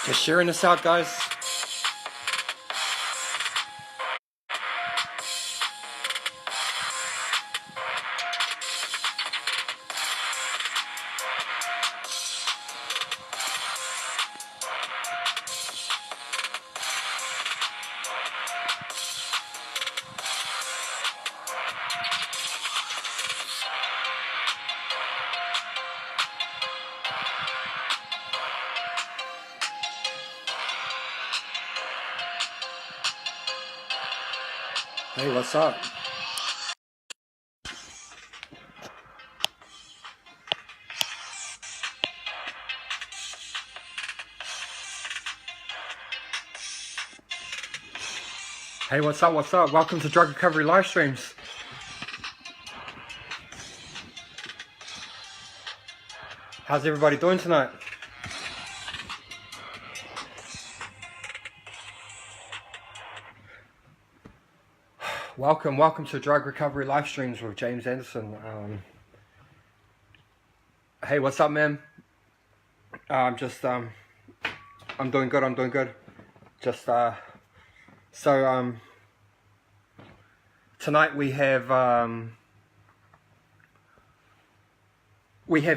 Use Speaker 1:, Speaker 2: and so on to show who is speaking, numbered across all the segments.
Speaker 1: Just sharing this out, guys. Hey, what's up? Hey, what's up? What's up? Welcome to Drug Recovery Live Streams. How's everybody doing tonight? Welcome to Drug Recovery Live Streams with James Anderson. Hey, what's up, man? I'm doing good. I'm doing good. Tonight we have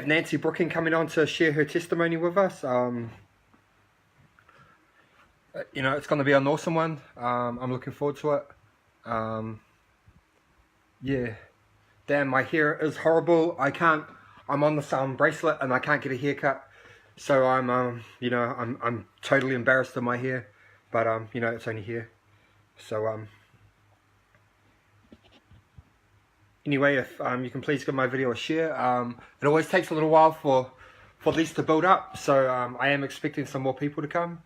Speaker 1: Nancy Brooking coming on to share her testimony with us. It's going to be an awesome one. I'm looking forward to it. Yeah. Damn, my hair is horrible. I'm on the bracelet and I can't get a haircut. So I'm totally embarrassed of my hair, but it's only hair. So anyway, if you can please give my video a share. It always takes a little while for these to build up. So I am expecting some more people to come,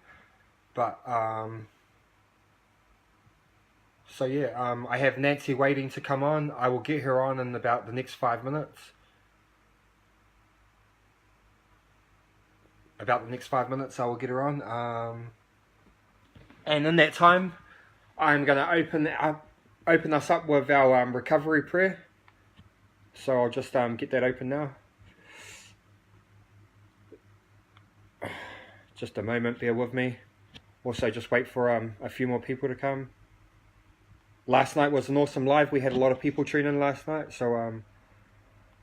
Speaker 1: but so yeah, I have Nancy waiting to come on. I will get her on in about the next 5 minutes. About the next 5 minutes, I will get her on. And in that time, I'm going to open us up with our recovery prayer. So I'll just get that open now. Just a moment, bear with me. Also, just wait for a few more people to come. Last night was an awesome live. We had a lot of people tune in last night, so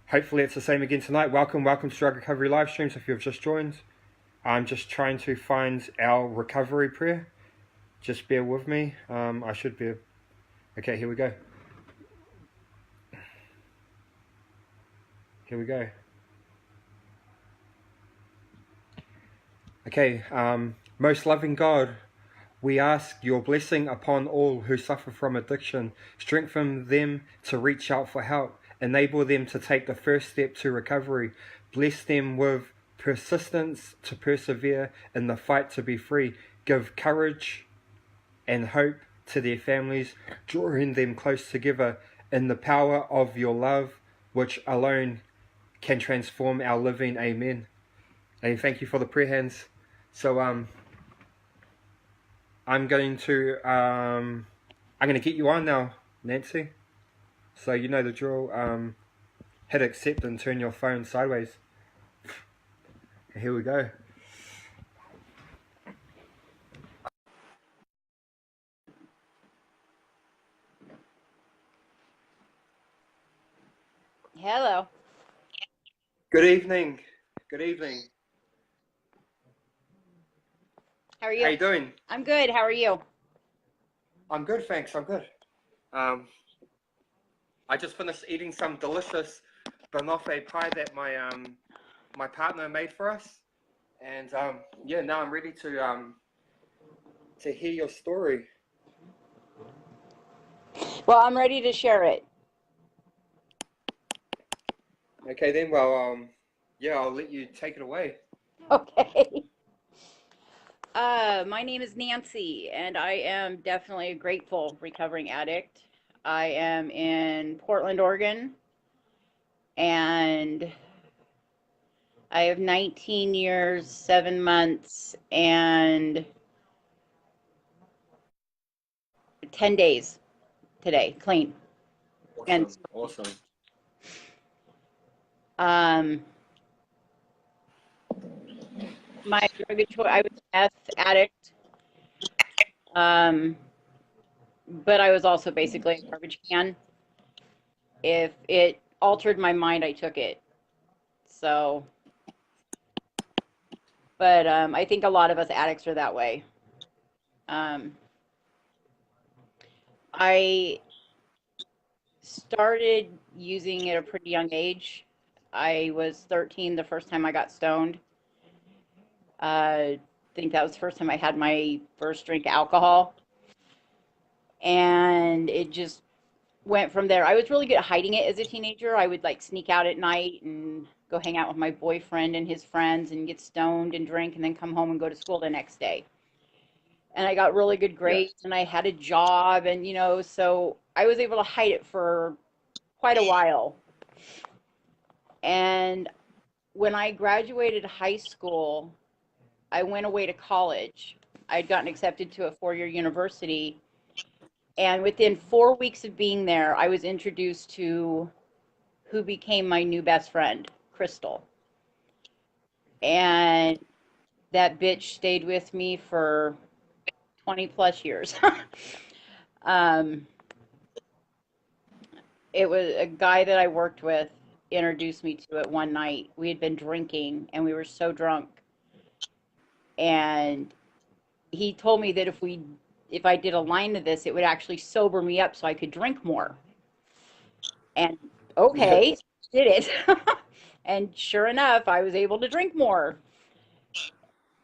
Speaker 1: hopefully it's the same again tonight. Welcome to Drug Recovery Live Streams if you've just joined. I'm just trying to find our recovery prayer. Just bear with me. I should be... Okay, here we go. Here we go. Okay, most loving God, we ask your blessing upon all who suffer from addiction. Strengthen them to reach out for help. Enable them to take the first step to recovery. Bless them with persistence to persevere in the fight to be free. Give courage and hope to their families, drawing them close together in the power of your love, which alone can transform our living. Amen. And thank you for the prayer hands. So I'm going to get you on now, Nancy. So you know the drill. Hit accept and turn your phone sideways. Here we go.
Speaker 2: Hello.
Speaker 1: Good evening. Good evening.
Speaker 2: How are you?
Speaker 1: How you doing?
Speaker 2: I'm good. How are you?
Speaker 1: I'm good, thanks. I'm good. I just finished eating some delicious banoffee pie that my partner made for us, and yeah, now I'm ready to hear your story.
Speaker 2: Well, I'm ready to share it.
Speaker 1: Okay then. Well, yeah, I'll let you take it away.
Speaker 2: Okay. My name is Nancy, and I am definitely a grateful recovering addict. I am in Portland, Oregon, and I have 19 years, 7 months, and 10 days today, clean.
Speaker 1: Awesome.
Speaker 2: Um, My drug of choice, I was a meth addict, um, but I was also basically a garbage can. If it altered my mind, I took it. So, but I think a lot of us addicts are that way. Um, I started using at a pretty young age. I was 13 the first time I got stoned. I think that was the first time I had my first drink of alcohol. And it just went from there. I was really good at hiding it as a teenager. I would like sneak out at night and go hang out with my boyfriend and his friends and get stoned and drink and then come home and go to school the next day. And I got really good
Speaker 3: Yeah.
Speaker 2: grades and I had a job and so I was able to hide it for quite a while. And when I graduated high school, I went away to college. I'd gotten accepted to a 4-year university. And within 4 weeks of being there, I was introduced to who became my new best friend, Crystal. And that bitch stayed with me for 20 plus years. um, it was a guy that I worked with introduced me to it one night. We had been drinking and we were so drunk. And he told me that if I did a line of this, it would actually sober me up so I could drink more. And
Speaker 3: Yeah.
Speaker 2: okay, did it. And sure enough, I was able to drink more.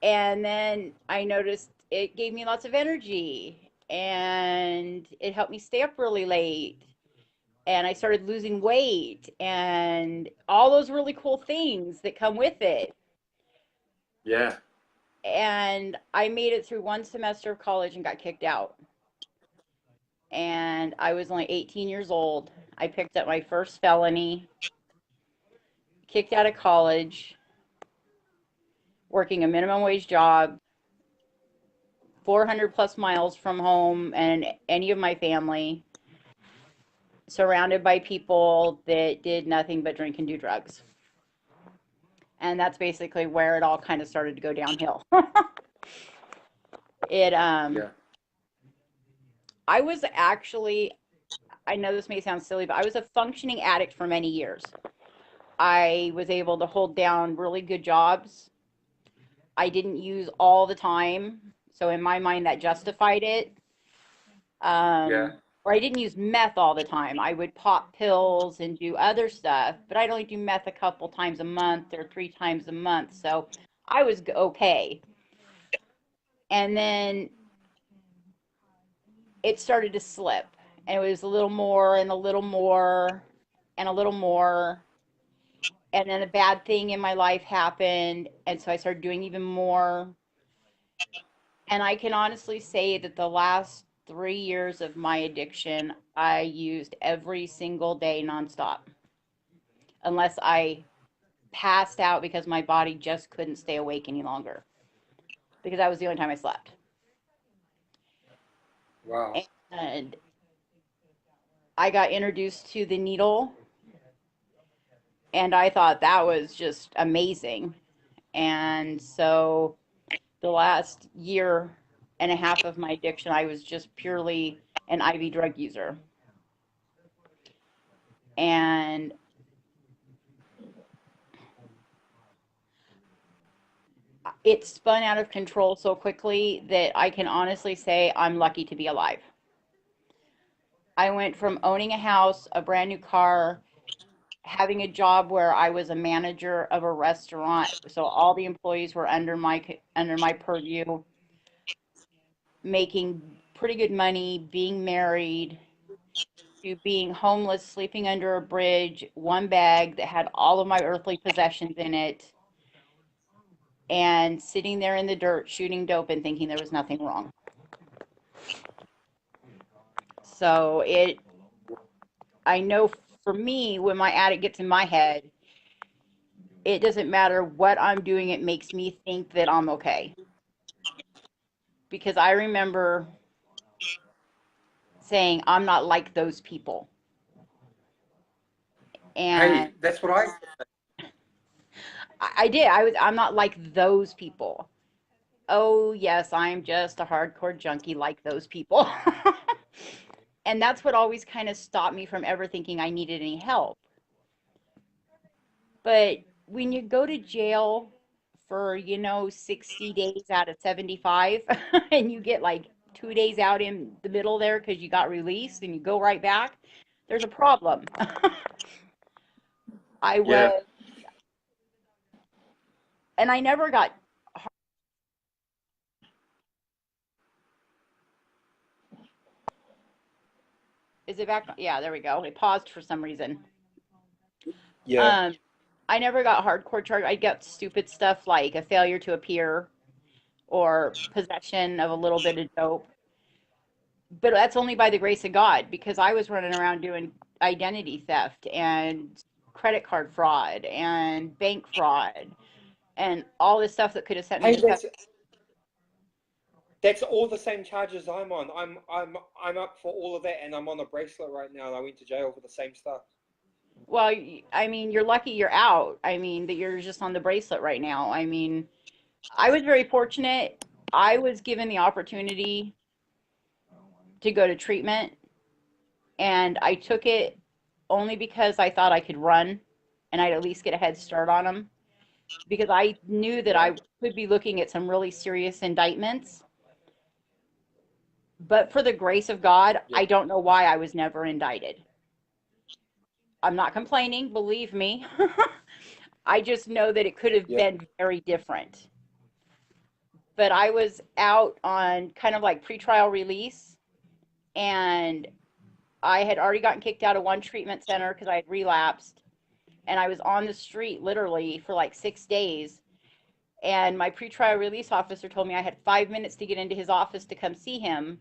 Speaker 2: And then I noticed it gave me lots of energy and it helped me stay up really late. And I started losing weight and all those really cool things that come with it.
Speaker 3: Yeah.
Speaker 2: And I made it through one semester of college and got kicked out. And I was only 18 years old. I picked up my first felony, kicked out of college, working a minimum wage job, 400 plus miles from home and any of my family, surrounded by people that did nothing but drink and do drugs. And that's basically where it all kind of started to go downhill. it
Speaker 3: Yeah.
Speaker 2: I was actually, I know this may sound silly, but I was a functioning addict for many years. I was able to hold down really good jobs. I didn't use all the time. So in my mind that justified it.
Speaker 3: Yeah.
Speaker 2: Or I didn't use meth all the time. I would pop pills and do other stuff, but I'd only do meth a couple times a month or 3 times a month. So I was okay. And then it started to slip, and it was a little more and a little more and a little more. And then a bad thing in my life happened. And so I started doing even more. And I can honestly say that the last 3 years of my addiction, I used every single day nonstop, unless I passed out because my body just couldn't stay awake any longer, because that was the only time I slept.
Speaker 3: Wow.
Speaker 2: And I got introduced to the needle, and I thought that was just amazing. And so the last year and a half of my addiction, I was just purely an IV drug user. And it spun out of control so quickly that I can honestly say I'm lucky to be alive. I went from owning a house, a brand new car, having a job where I was a manager of a restaurant, so all the employees were under my purview, making pretty good money, being married, to being homeless, sleeping under a bridge, one bag that had all of my earthly possessions in it, and sitting there in the dirt shooting dope and thinking there was nothing wrong. So I know for me, when my addict gets in my head, it doesn't matter what I'm doing, it makes me think that I'm okay. Because I remember saying, I'm not like those people. And
Speaker 3: Hey, that's what I
Speaker 2: I did. I'm not like those people. Oh, yes, I'm just a hardcore junkie like those people. And that's what always kind of stopped me from ever thinking I needed any help. But when you go to jail for, 60 days out of 75, and you get like 2 days out in the middle there because you got released and you go right back, there's a problem. I
Speaker 3: Yeah.
Speaker 2: was, and I never got, is it back? Yeah, there we go. It paused for some reason.
Speaker 1: Yeah.
Speaker 2: Um, I never got hardcore charge. I got stupid stuff like a failure to appear or possession of a little bit of dope. But that's only by the grace of God because I was running around doing identity theft and credit card fraud and bank fraud and all this stuff that could have sent me
Speaker 1: Hey,
Speaker 2: to federal.
Speaker 1: that's all the same charges I'm on. I'm up for all of that, and I'm on a bracelet right now. And I went to jail for the same stuff.
Speaker 2: Well, I mean, you're lucky you're out. I mean, that you're just on the bracelet right now. I mean, I was very fortunate. I was given the opportunity to go to treatment, and I took it only because I thought I could run and I'd at least get a head start on them because I knew that
Speaker 1: Yeah.
Speaker 2: I could be looking at some really serious indictments. But for the grace of God,
Speaker 1: Yeah.
Speaker 2: I don't know why I was never indicted. I'm not complaining, believe me. I just know that it could have
Speaker 1: Yeah.
Speaker 2: been very different. But I was out on kind of like pretrial release, and I had already gotten kicked out of one treatment center because I had relapsed. And I was on the street literally for like 6 days. And my pretrial release officer told me I had 5 minutes to get into his office to come see him.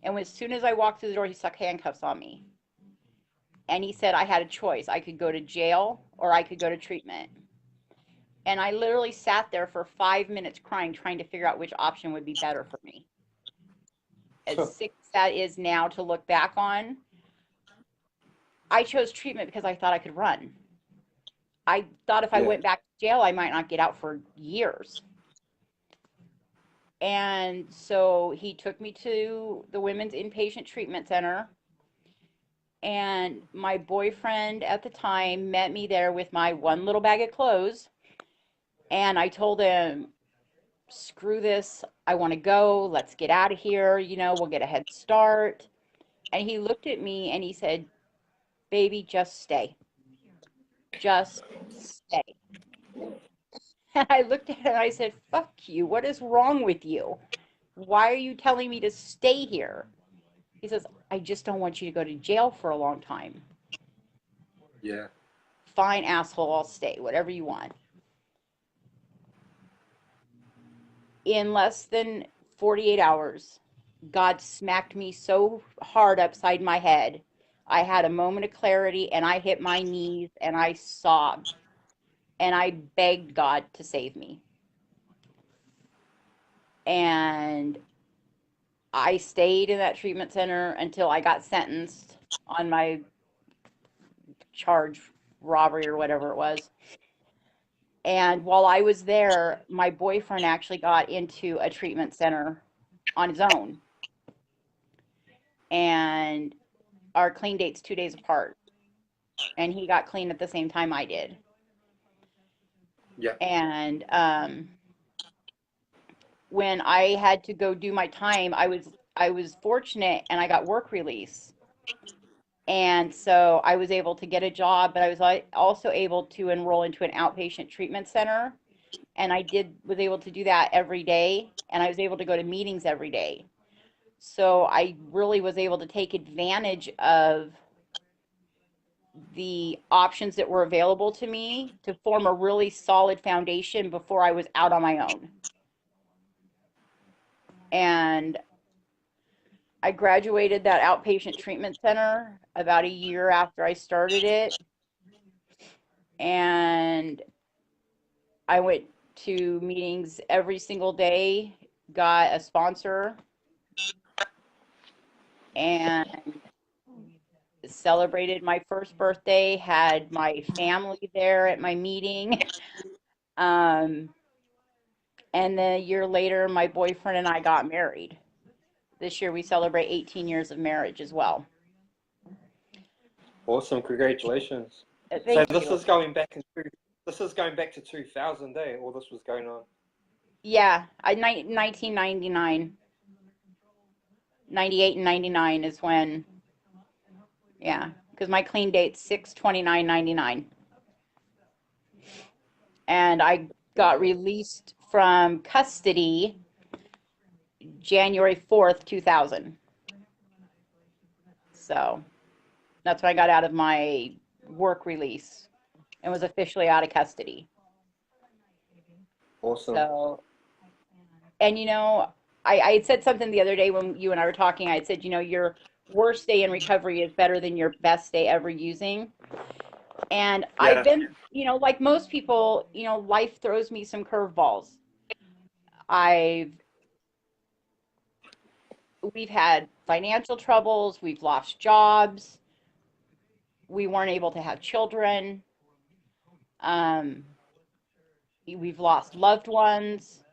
Speaker 2: And as soon as I walked through the door, he stuck handcuffs on me. And he said I had a choice. I could go to jail or I could go to treatment. And I literally sat there for 5 minutes crying, trying to figure out which option would be better for me. As sick as that is now to look back on, I chose treatment because I thought I could run. I thought if I
Speaker 1: Yeah.
Speaker 2: went back to jail, I might not get out for years. And so he took me to the Women's Inpatient Treatment Center. And my boyfriend at the time met me there with my one little bag of clothes. And I told him, screw this. I want to go. Let's get out of here. We'll get a head start. And he looked at me and he said, baby, just stay. Just stay. And I looked at him and I said, fuck you. What is wrong with you? Why are you telling me to stay here? He says, I just don't want you to go to jail for a long time.
Speaker 3: Yeah.
Speaker 2: Fine, asshole, I'll stay. Whatever you want. In less than 48 hours, God smacked me so hard upside my head. I had a moment of clarity and I hit my knees and I sobbed and I begged God to save me. And I stayed in that treatment center until I got sentenced on my charge, robbery or whatever it was. And while I was there, my boyfriend actually got into a treatment center on his own. And our clean date's 2 days apart. And he got clean at the same time I did.
Speaker 3: Yeah.
Speaker 2: And when I had to go do my time, I was fortunate and I got work release. And so I was able to get a job, but I was also able to enroll into an outpatient treatment center. And I was able to do that every day. And I was able to go to meetings every day. So I really was able to take advantage of the options that were available to me to form a really solid foundation before I was out on my own. And I graduated that outpatient treatment center about a year after I started it. And I went to meetings every single day, got a sponsor, and celebrated my first birthday, had my family there at my meeting. Um, and then a year later, my boyfriend and I got married. This year we celebrate 18 years of marriage as well.
Speaker 1: Awesome, congratulations. So
Speaker 2: Thank
Speaker 1: this
Speaker 2: you.
Speaker 1: is going back this is going back to 2000, eh? All this was going on.
Speaker 2: Yeah, 1999, 98 and 99 is when, yeah, because my clean date's 6/29/99. And I got released from custody January 4th, 2000. So that's when I got out of my work release and was officially out of custody.
Speaker 1: Awesome.
Speaker 2: So, and I had said something the other day when you and I were talking. I had said, your worst day in recovery is better than your best day ever using. And I've
Speaker 1: Yeah.
Speaker 2: been, like most people, life throws me some curveballs. I've we've had financial troubles, we've lost jobs, we weren't able to have children, um, we've lost loved ones.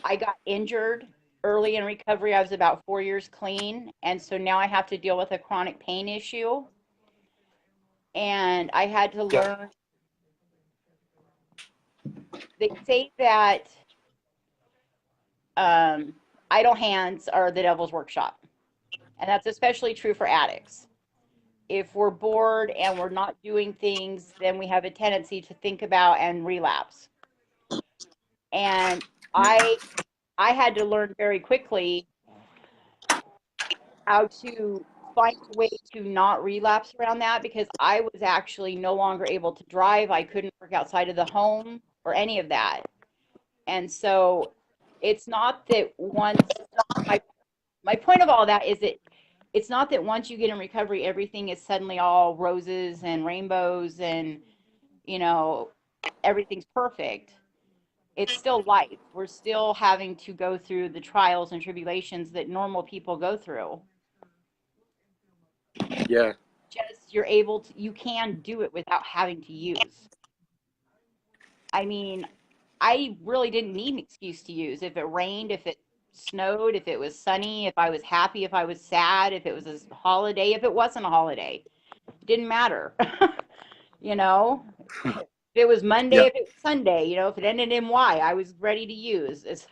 Speaker 2: I got injured early in recovery. I was about 4 years clean, and so now I have to deal with a chronic pain issue. And I had to
Speaker 1: Yeah.
Speaker 2: learn. They say that idle hands are the devil's workshop, and that's especially true for addicts. If we're bored and we're not doing things, then we have a tendency to think about and relapse. And I I had to learn very quickly how to find a way to not relapse around that, because I was actually no longer able to drive. I couldn't work outside of the home or any of that. And so it's not that once my my point of all that is that it's not that once you get in recovery everything is suddenly all roses and rainbows and you know everything's perfect. It's still life. We're still having to go through the trials and tribulations that normal people go through.
Speaker 3: Yeah.
Speaker 2: Just you can do it without having to use. I mean, I really didn't need an excuse to use. If it rained, if it snowed, if it was sunny, if I was happy, if I was sad, if it was a holiday, if it wasn't a holiday, it didn't matter. you know, if it was Monday,
Speaker 3: Yeah.
Speaker 2: if it was Sunday, if it ended in Y, I was ready to use. It's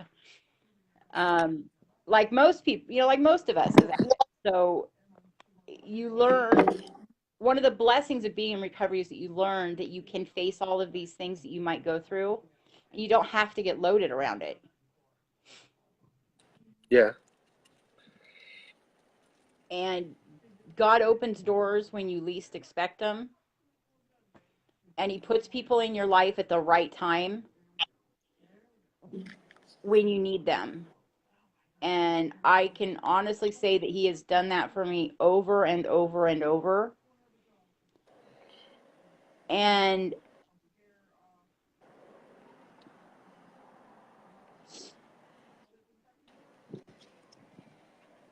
Speaker 2: um, like most people, like most of us as addicts. So you learn one of the blessings of being in recovery is that you learn that you can face all of these things that you might go through. And you don't have to get loaded around it.
Speaker 3: Yeah.
Speaker 2: And God opens doors when you least expect them. And He puts people in your life at the right time when you need them. And I can honestly say that He has done that for me over and over and over. And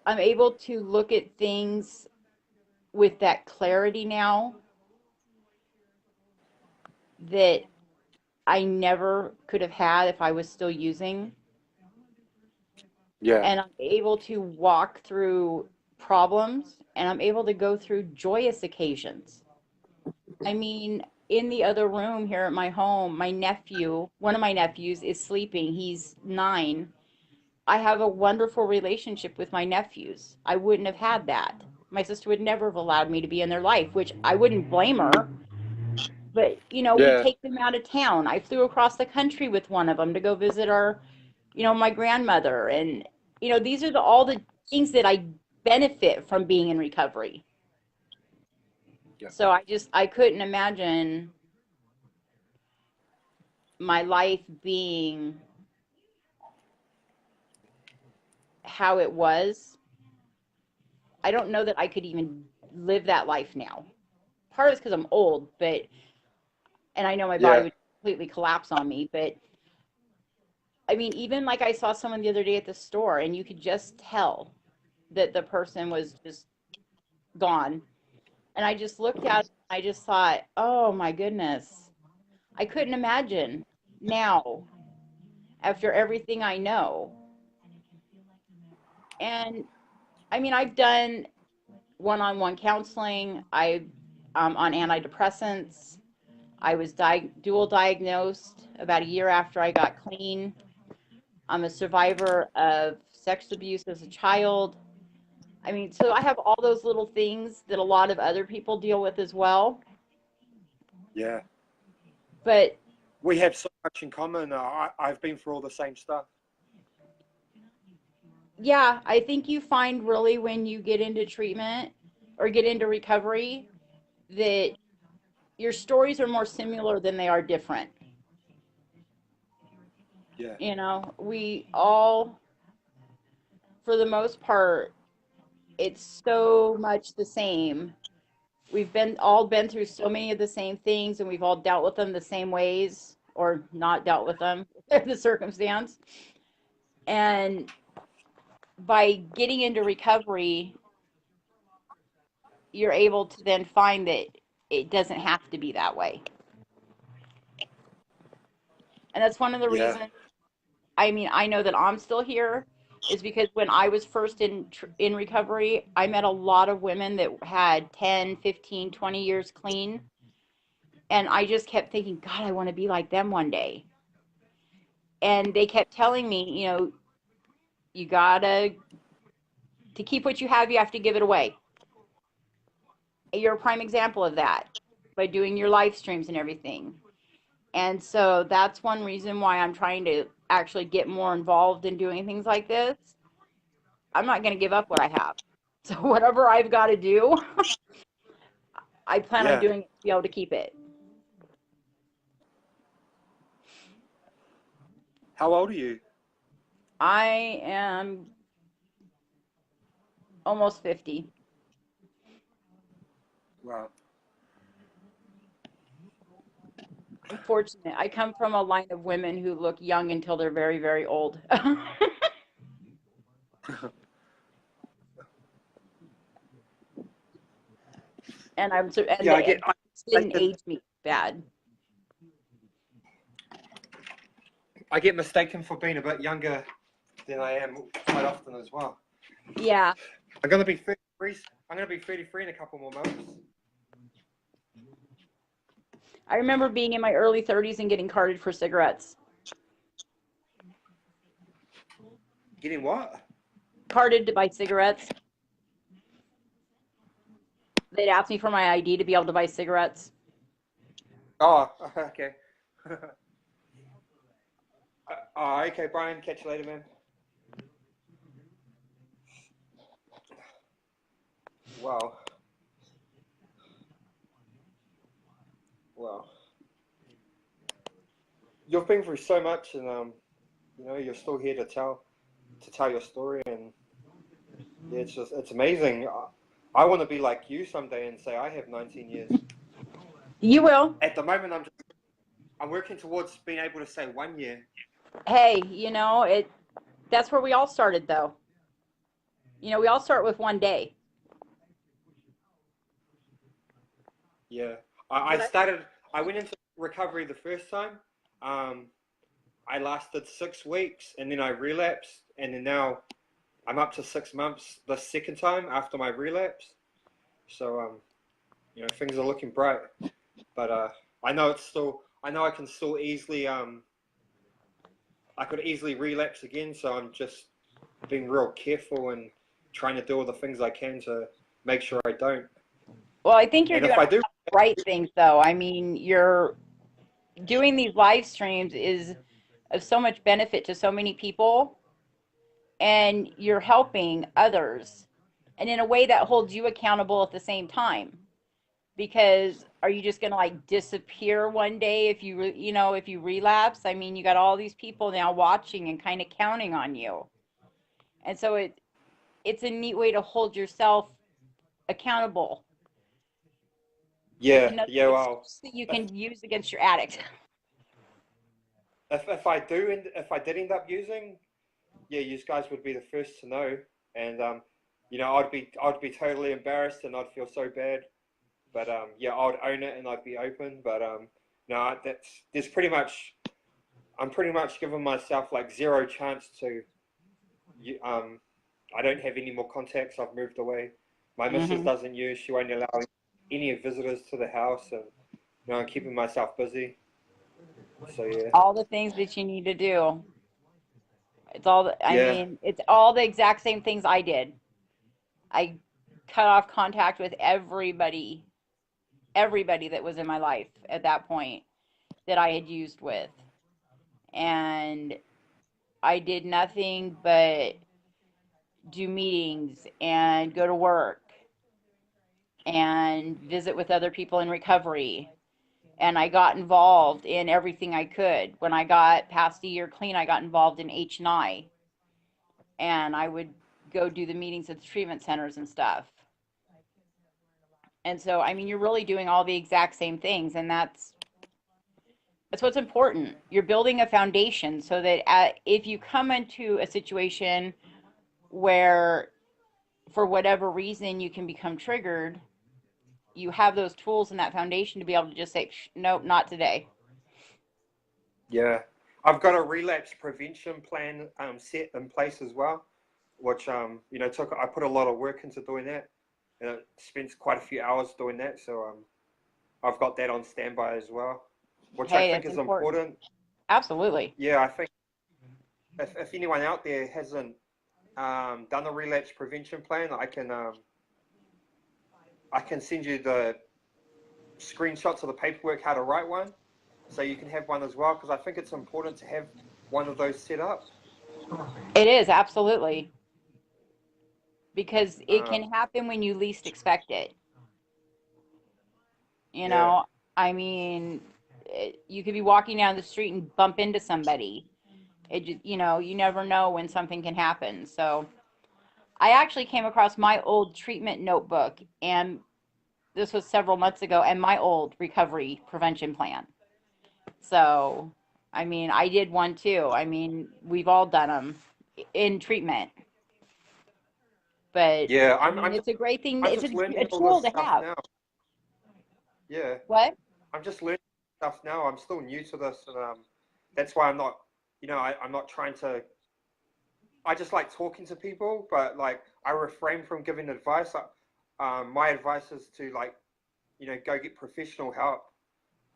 Speaker 2: I'm able to look at things with that clarity now that I never could have had if I was still using.
Speaker 3: Yeah.
Speaker 2: And I'm able to walk through problems and I'm able to go through joyous occasions. I mean, in the other room here at my home, one of my nephews is sleeping. He's 9. I have a wonderful relationship with my nephews. I wouldn't have had that. My sister would never have allowed me to be in their life, which I wouldn't blame her. But, we
Speaker 3: Yeah.
Speaker 2: take them out of town. I flew across the country with one of them to go visit my grandmother. And, these are all the things that I benefit from being in recovery.
Speaker 3: Yeah.
Speaker 2: So I couldn't imagine my life being how it was. I don't know that I could even live that life now. Part of it's because I'm old, and I know my body
Speaker 3: Yeah.
Speaker 2: would completely collapse on me. But I mean, even like I saw someone the other day at the store, and you could just tell that the person was just gone. And I just looked at it, and I just thought, oh my goodness, I couldn't imagine now after everything I know. And I mean, I've done one-on-one counseling. I on antidepressants. I was dual diagnosed about a year after I got clean. I'm a survivor of sex abuse as a child. I mean, so I have all those little things that a lot of other people deal with as well.
Speaker 3: Yeah.
Speaker 2: But
Speaker 3: We have so much in common. I've been through all the same stuff.
Speaker 2: yeah, I think you find really when you get into treatment or get into recovery that your stories are more similar than they are different.
Speaker 3: Yeah.
Speaker 2: You know, we all, for the most part, it's so much the same. We've been through so many of the same things, and we've all dealt with them the same ways or not dealt with them, the circumstance. And by getting into recovery, you're able to then find that it doesn't have to be that way. And that's one of the
Speaker 3: Yeah.
Speaker 2: reasons, I mean, I know that I'm still here is because when I was first in recovery, I met a lot of women that had 10, 15, 20 years clean, and I just kept thinking, God, I want to be like them one day. And they kept telling me, you know, you gotta to keep what you have to give it away. You're a prime example of that by doing your live streams and everything. And so that's one reason why I'm trying to actually get more involved in doing things like this. I'm not going to give up what I have. So whatever I've got to do, I plan on
Speaker 3: Yeah.
Speaker 2: doing it to be able to keep it.
Speaker 3: How old are you?
Speaker 2: I am almost 50.
Speaker 3: Wow.
Speaker 2: I'm fortunate. I come from a line of women who look young until they're very, very old. And
Speaker 3: Yeah,
Speaker 2: they
Speaker 3: I
Speaker 2: didn't
Speaker 3: get
Speaker 2: age me bad.
Speaker 1: I get mistaken for being a bit younger than I am quite often as well.
Speaker 2: Yeah.
Speaker 1: I'm gonna be 33. I'm gonna be 33 in a couple more months.
Speaker 2: I remember being in my early 30s and getting carded for cigarettes.
Speaker 1: Getting what?
Speaker 2: Carded to buy cigarettes. They'd ask me for my ID to be able to buy cigarettes.
Speaker 1: Oh, okay. Oh, okay, Brian. Catch you later, man. Wow. Wow. You've been through so much, and you know, you're still here to tell your story, and yeah, it's amazing. I want to be like you someday and say I have 19 years.
Speaker 2: You will.
Speaker 1: At the moment, I'm working towards being able to say 1 year.
Speaker 2: Hey, you know, that's where we all started though. You know, we all start with one day.
Speaker 1: Yeah.
Speaker 2: But
Speaker 1: I went into recovery the first time. Um, I lasted 6 weeks and then I relapsed, and then now I'm up to 6 months the second time after my relapse. So you know, things are looking bright. But I know I can still easily I could easily relapse again. So I'm just being real careful and trying to do all the things I can to make sure I don't.
Speaker 2: well, I think you're
Speaker 1: And
Speaker 2: doing
Speaker 1: if I
Speaker 2: all
Speaker 1: do,
Speaker 2: the right things though. I mean, you're doing these live streams is of so much benefit to so many people, and you're helping others, and in a way that holds you accountable at the same time. Because are you just going to like disappear one day if you know, if you relapse? I mean, you got all these people now watching and kind of counting on you. And so it's a neat way to hold yourself accountable with
Speaker 1: yeah,
Speaker 2: another
Speaker 1: yeah, well,
Speaker 2: excuse that you can use against your addict.
Speaker 1: if I do and if I did end up using, yeah, you guys would be the first to know, and you know, I'd be totally embarrassed and I'd feel so bad, but yeah, I'd own it and I'd be open, but
Speaker 3: no, there's pretty much, I'm pretty much giving myself like zero chance to, I don't have any more contacts. I've moved away. My missus
Speaker 2: Hmm.
Speaker 3: doesn't use. She won't allow any visitors to the house, and I'm keeping myself busy. So yeah,
Speaker 2: All the things that you need to do. It's all, I
Speaker 3: yeah,
Speaker 2: mean, it's all the exact same things I did. I cut off contact with everybody that was in my life at that point that I had used with. And I did nothing but do meetings and go to work and visit with other people in recovery. And I got involved in everything I could. When I got past a year clean, I got involved in and I would go do the meetings at the treatment centers and stuff. And so, I mean, you're really doing all the exact same things, and that's what's important. You're building a foundation so that if you come into a situation where, for whatever reason, you can become triggered, you have those tools and that foundation to be able to just say, nope, not today.
Speaker 3: yeah. I've got a relapse prevention plan set in place as well, which I put a lot of work into doing that, and it spends quite a few hours doing that. So I've got that on standby as well, which I
Speaker 2: Hey,
Speaker 3: think
Speaker 2: that's
Speaker 3: is
Speaker 2: important.
Speaker 3: important.
Speaker 2: Absolutely.
Speaker 3: Yeah, I think if anyone out there hasn't done a relapse prevention plan, I can send you the screenshots of the paperwork how to write one, so you can have one as well. Because I think it's important to have one of those set up.
Speaker 2: It is, absolutely. Because it can
Speaker 3: Um,
Speaker 2: happen when you least expect it. You
Speaker 3: yeah,
Speaker 2: know, I mean, you could be walking down the street and bump into somebody. You never know when something can happen. So I actually came across my old treatment notebook, and this was several months ago, and my old recovery prevention plan. So, I mean, I did one too. I mean, we've all done them in treatment, but
Speaker 3: yeah.
Speaker 2: I mean, it's a great thing.
Speaker 3: I'm
Speaker 2: It's
Speaker 3: just
Speaker 2: a
Speaker 3: learning all
Speaker 2: tool
Speaker 3: this
Speaker 2: to
Speaker 3: stuff
Speaker 2: have.
Speaker 3: now. Yeah,
Speaker 2: What?
Speaker 3: I'm just learning stuff now. I'm still new to this, and that's why I'm not, I'm not trying to. I just like talking to people, but like I refrain from giving advice. My advice is to like, go get professional help.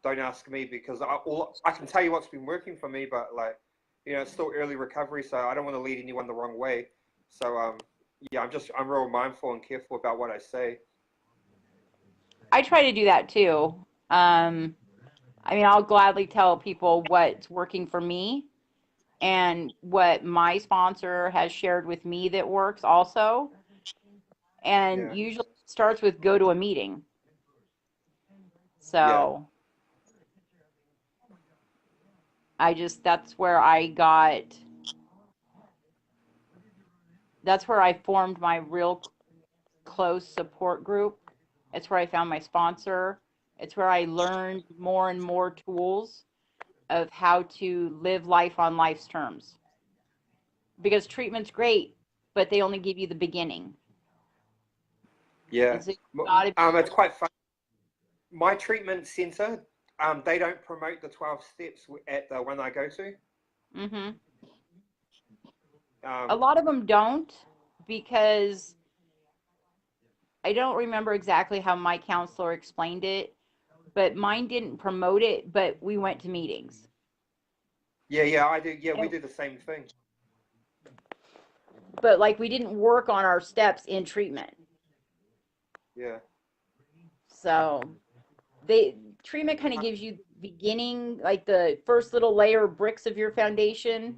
Speaker 3: Don't ask me because I can tell you what's been working for me, but like, it's still early recovery, so I don't want to lead anyone the wrong way. So yeah, I'm real mindful and careful about what I say.
Speaker 2: I try to do that too. Um, I mean, I'll gladly tell people what's working for me and what my sponsor has shared with me that works also. And
Speaker 3: Yeah,
Speaker 2: usually it starts with go to a meeting.
Speaker 3: yeah,
Speaker 2: So that's where that's where I formed my real close support group. It's where I found my sponsor. It's where I learned more and more tools of how to live life on life's terms. Because treatment's great, but they only give you the beginning.
Speaker 3: yeah.
Speaker 2: And so you gotta
Speaker 3: It's quite fun. My treatment center, they don't promote the 12 steps at the one I go to.
Speaker 2: hmm a
Speaker 3: Um,
Speaker 2: lot of them don't, because I don't remember exactly how my counselor explained it, but mine didn't promote it, but we went to meetings.
Speaker 3: yeah, yeah, I do. Yeah, we
Speaker 2: And,
Speaker 3: do the same thing.
Speaker 2: but like we didn't work on our steps in treatment.
Speaker 3: Yeah,
Speaker 2: So they treatment kind of gives you beginning, like the first little layer of bricks of your foundation,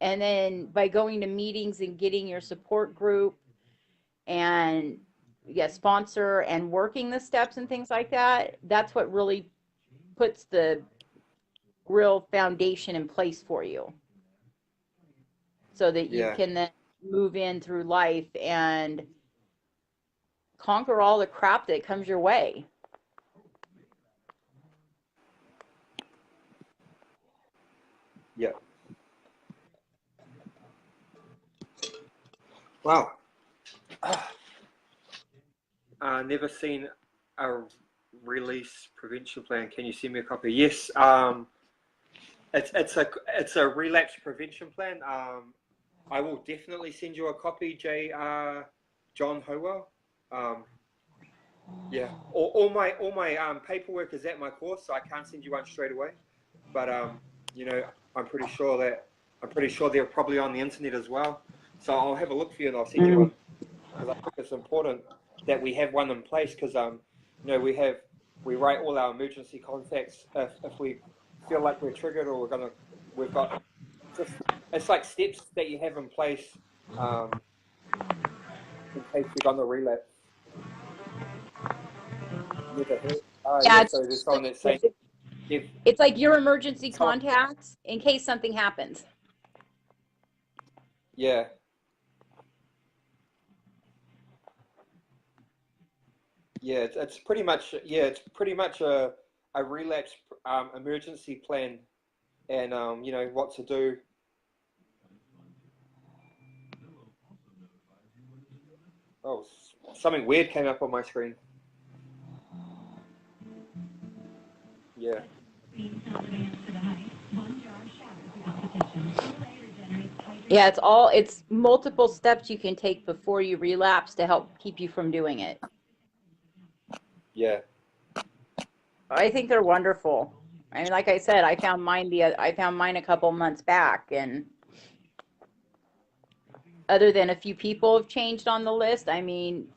Speaker 2: and then by going to meetings and getting your support group and sponsor and working the steps and things like that, that's what really puts the real foundation in place for you so that you
Speaker 3: yeah,
Speaker 2: can then move in through life and conquer all the crap that comes your way.
Speaker 3: yeah. Wow. Never seen a release prevention plan. Can you send me a copy? Yes. It's a relapse prevention plan. I will definitely send you a copy, John Howell. Yeah. All my paperwork is at my course, so I can't send you one straight away. But you know, I'm pretty sure they're probably on the internet as well. So I'll have a look for you and I'll send you one, because I think it's important that we have one in place, because you know, we write all our emergency contacts if we feel like we're triggered or we've got just, it's like steps that you have in place in case you're gonna relapse. Never heard.
Speaker 2: Yeah,
Speaker 3: Yeah. So there's someone that's saying if
Speaker 2: it's like your emergency
Speaker 3: someone,
Speaker 2: contacts in case something happens.
Speaker 3: yeah. Yeah, it's pretty much a relapse emergency plan, and you know what to do. Oh, something weird came up on my screen. Yeah.
Speaker 2: Yeah, it's multiple steps you can take before you relapse to help keep you from doing it.
Speaker 3: Yeah.
Speaker 2: I think they're wonderful. I mean, like I said, I found mine a couple months back, and other than a few people have changed on the list, I mean,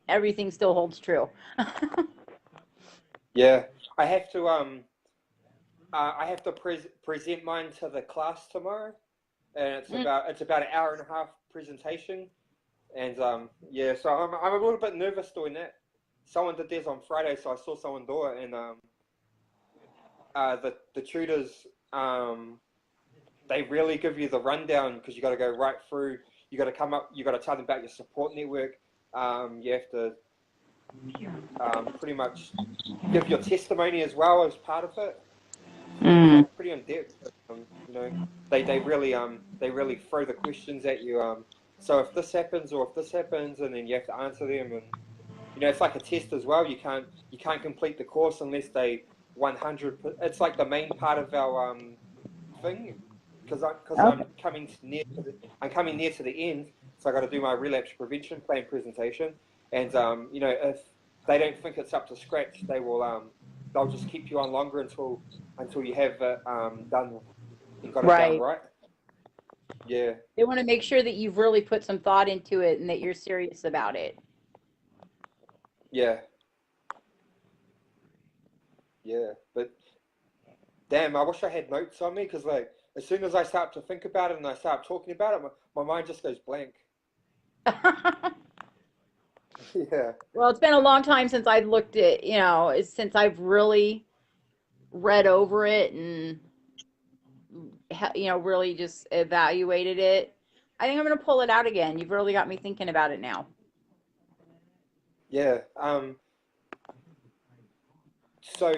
Speaker 2: everything still holds true.
Speaker 3: Yeah. I have to present mine to the class tomorrow, and it's about an hour and a half presentation, and yeah, so I'm a little bit nervous doing that. Someone did theirs on Friday, so I saw someone do it, and the tutors they really give you the rundown, because you got to go right through. You got to you got to tell them about your support network. You have to pretty much give your testimony as well as part of it. So it's like pretty in depth. You know, they really throw the questions at you. So if this happens or if this happens, and then you have to answer them, and you know, it's like a test as well. You can't complete the course unless they 100. It's like the main part of our thing, because I'm coming near to the end, so I got to do my relapse prevention plan presentation, and you know, if they don't think it's up to scratch, they'll just keep you on longer until you have it done and got it done right. Yeah.
Speaker 2: They want to make sure that you've really put some thought into it and that you're serious about it.
Speaker 3: Yeah. Yeah, but damn, I wish I had notes on me, because like as soon as I start to think about it and I start talking about it, my mind just goes blank. Yeah.
Speaker 2: Well, it's been a long time since I've looked at, since I've really read over it and, really just evaluated it. I think I'm going to pull it out again. You've really got me thinking about it now.
Speaker 3: Yeah. So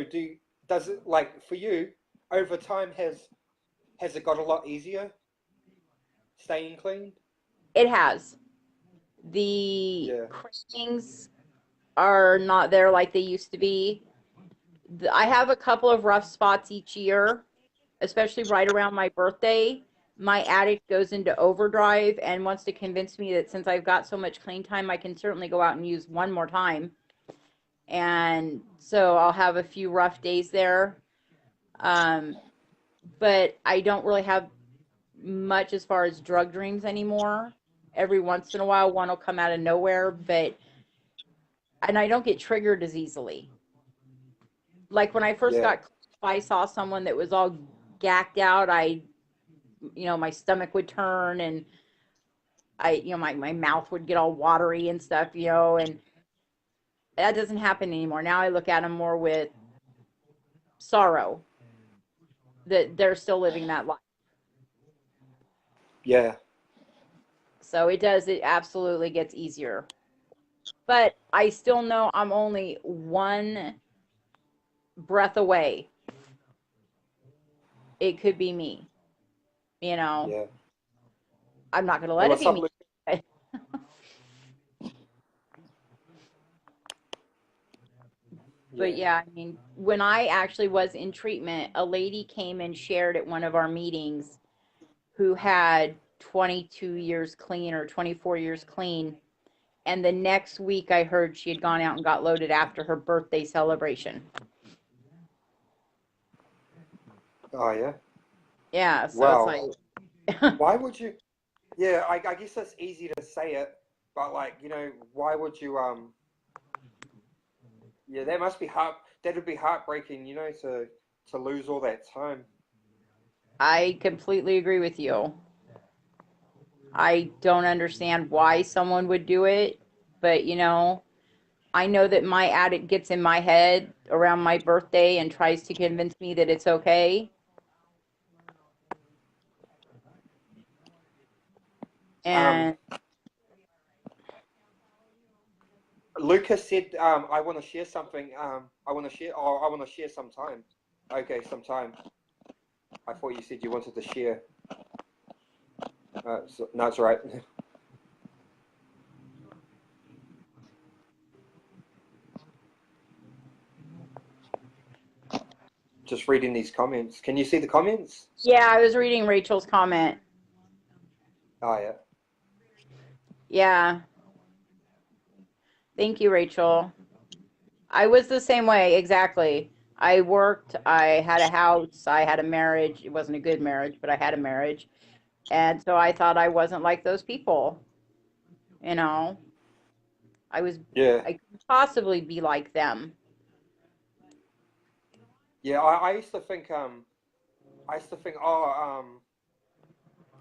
Speaker 3: does it, like, for you, over time, has it got a lot easier staying clean?
Speaker 2: It has. The cravings are not there like they used to be. I have a couple of rough spots each year, especially right around my birthday. My addict goes into overdrive and wants to convince me that since I've got so much clean time, I can certainly go out and use one more time. And so I'll have a few rough days there. But I don't really have much as far as drug dreams anymore. Every once in a while, one will come out of nowhere, and I don't get triggered as easily. Like when I first got, if I saw someone that was all gacked out, my stomach would turn, and my mouth would get all watery and stuff, and that doesn't happen anymore. Now I look at them more with sorrow that they're still living that life.
Speaker 3: Yeah.
Speaker 2: So it absolutely gets easier. But I still know I'm only one breath away. It could be me,
Speaker 3: Yeah.
Speaker 2: I'm not going to let it be me. But
Speaker 3: Yeah.
Speaker 2: yeah, I mean, when I actually was in treatment, a lady came and shared at one of our meetings who had 22 years clean or 24 years clean. And the next week I heard she had gone out and got loaded after her birthday celebration.
Speaker 3: Oh yeah.
Speaker 2: Yeah, so it's like,
Speaker 3: Well, why would you? Yeah, I guess it's easy to say it, but like, why would you? Yeah, that must be heart. That'd be heartbreaking, to lose all that time.
Speaker 2: I completely agree with you. I don't understand why someone would do it, but I know that my addict gets in my head around my birthday and tries to convince me that it's okay.
Speaker 3: Um,
Speaker 2: And
Speaker 3: Lucas said, I want to share something. I want to share. Oh, I want to share sometime. Okay, sometime. I thought you said you wanted to share. No, it's all right. Just reading these comments. Can you see the comments?
Speaker 2: yeah, I was reading Rachel's comment.
Speaker 3: Oh yeah.
Speaker 2: Yeah, thank you, Rachel. I was the same way, exactly. I worked, I had a house, I had a marriage. It wasn't a good marriage, but I had a marriage. And so I thought I wasn't like those people, you know. I was
Speaker 3: Yeah.
Speaker 2: I couldn't possibly be like them.
Speaker 3: Yeah. I used to think. Oh,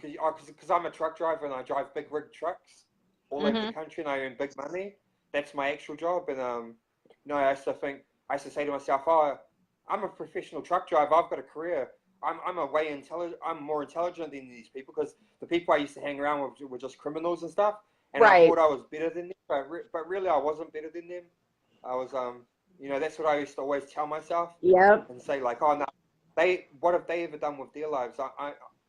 Speaker 3: because I'm a truck driver and I drive big rig trucks all over the
Speaker 2: Mhm.
Speaker 3: country and I earn big money. That's my actual job. And no, I used to say to myself, oh, I'm a professional truck driver. I've got a career. I'm more intelligent than these people because the people I used to hang around with were just criminals and stuff. And I
Speaker 2: Right.
Speaker 3: thought I was better than them, but really I wasn't better than them. I was that's what I used to always tell myself
Speaker 2: Yep.
Speaker 3: and say like, oh no, what have they ever done with their lives?